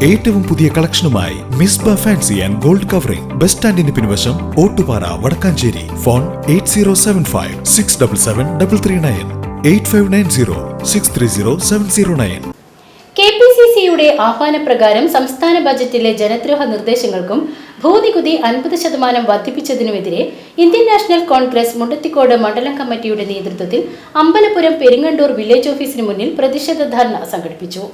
ഏറ്റവും പുതിയ കളക്ഷനുമായി Misba fancy and gold covering bus സ്റ്റാൻഡിന് പിൻവശം ഓട്ടുപാറ വടക്കാഞ്ചേരി. ഫോൺ 8075677339 8590630709. KPCCയുടെ ആഹ്വാനപ്രകാരം സംസ്ഥാന ബജറ്റിലെ ജനദ്രോഹ നിർദ്ദേശങ്ങൾക്കും ഭൂനികുതി 50% വർദ്ധിപ്പിച്ചതിനുമെതിരെ ഇന്ത്യൻ നാഷണൽ കോൺഗ്രസ് മുണ്ടത്തിക്കോട് മണ്ഡലം കമ്മിറ്റിയുടെ നേതൃത്വത്തിൽ അമ്പലപുരം പെരിങ്ങണ്ടൂർ വില്ലേജ് ഓഫീസിന് മുന്നിൽ പ്രതിഷേധ ധർണ സംഘടിപ്പിച്ചു.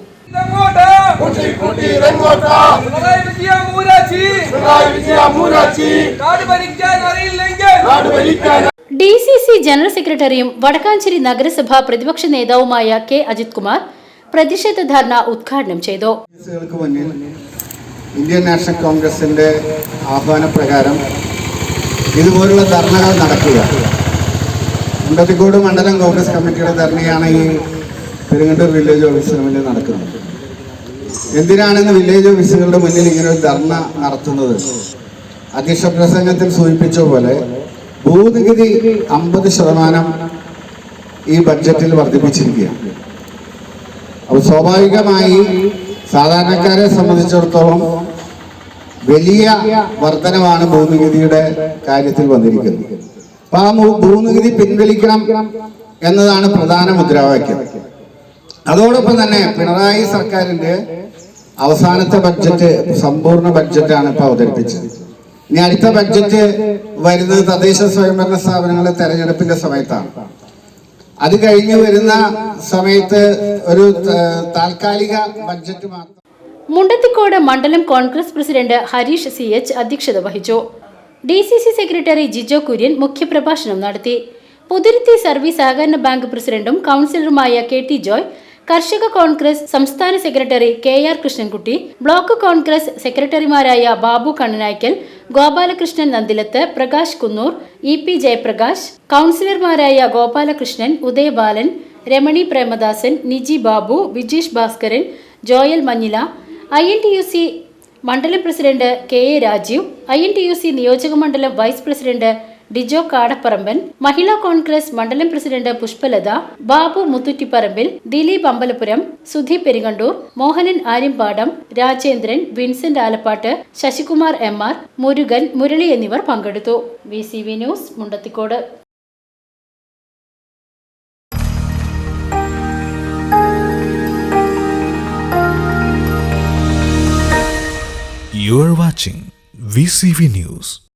DCC ജനറൽ സെക്രട്ടറിയും വടക്കാഞ്ചേരി നഗരസഭ പ്രതിപക്ഷ നേതാവുമായ K. അജിത് കുമാർ പ്രതിഷേധ ധർണ ഉദ്ഘാടനം ചെയ്തു. ഇന്ത്യൻ നാഷണൽ കോൺഗ്രസിന്റെ ആഹ്വാനപ്രകാരം ഇതുപോലുള്ള ധർണകൾ നടക്കുക. മുണ്ടത്തിക്കോട് മണ്ഡലം കോൺഗ്രസ് കമ്മിറ്റിയുടെ ധർണയാണ് ഈ പെരിങ്ങണ്ടൂർ വില്ലേജ് ഓഫീസിന് മുന്നിൽ നടക്കുന്നത്. എന്തിനാണെന്ന് വില്ലേജ് ഓഫീസുകളുടെ മുന്നിൽ ഇങ്ങനെ ഒരു ധർണ നടത്തുന്നത്? അധ്യക്ഷ പ്രസംഗത്തിൽ സൂചിപ്പിച്ച പോലെ ഭൂനികുതി 50% ഈ ബഡ്ജറ്റിൽ വർദ്ധിപ്പിച്ചിരിക്കുകയാണ്. അപ്പോൾ സ്വാഭാവികമായി സാധാരണക്കാരെ സംബന്ധിച്ചിടത്തോളം വലിയ വർധനവാണ് ഭൂനികുതിയുടെ കാര്യത്തിൽ വന്നിരിക്കുന്നത്. അപ്പൊ ആ ഭൂനികുതി പിൻവലിക്കണം എന്നതാണ് പ്രധാന മുദ്രാവാക്യം. അതോടൊപ്പം തന്നെ പിണറായി സർക്കാരിന്റെ അവസാനത്തെ ബഡ്ജറ്റ് സമ്പൂർണ്ണ ബഡ്ജറ്റാണ് ഇപ്പോൾ അവതരിപ്പിച്ചത്. ഇനി അടുത്ത ബഡ്ജറ്റ് വരുന്നത് തദ്ദേശ സ്വയംഭരണ സ്ഥാപനങ്ങളുടെ തെരഞ്ഞെടുപ്പിന്റെ സമയത്താണ്. അത് കഴിഞ്ഞ് വരുന്ന സമയത്ത് ഒരു താൽക്കാലിക ബഡ്ജറ്റ് മാത്രം. മുണ്ടത്തിക്കോട് മണ്ഡലം കോൺഗ്രസ് പ്രസിഡന്റ് ഹരീഷ് CH അധ്യക്ഷത വഹിച്ചു. DCC സെക്രട്ടറി ജിജോ കുര്യൻ മുഖ്യപ്രഭാഷണം നടത്തി. പുതുരുത്തി സർവീസ് സഹകരണ ബാങ്ക് പ്രസിഡന്റും കൌൺസിലറുമായ KT ജോയ്, കർഷക കോൺഗ്രസ് സംസ്ഥാന secretary KR Krishnankutty, block Congress സെക്രട്ടറിമാരായ ബാബു കണ്ണനായ്ക്കൽ, ഗോപാലകൃഷ്ണൻ നന്ദിലത്ത്, പ്രകാശ് കുന്നൂർ, EP ജയപ്രകാശ്, കൌൺസിലർമാരായ ഗോപാലകൃഷ്ണൻ, ഉദയബാലൻ, രമണി പ്രേമദാസൻ, നിജി ബാബു, വിജീഷ് ഭാസ്കരൻ, ജോയൽ മഞ്ഞില, INTUC മണ്ഡലം പ്രസിഡന്റ് KA രാജീവ്, INTUC നിയോജക മണ്ഡലം vice president Dijo Kadaparamban, Mahila Congress മണ്ഡലം president Pushpalatha, Babu Muthuttiparambil, Dileep Ambalapuram, Sudhi Peringandoor, Mohanan Aryampadam, Rajendran, Vincent Alappatt, Sasikumar MR, Murugan, Murali എന്നിവർ പങ്കെടുത്തു. VCV news Mundathikode. You are watching VCV News.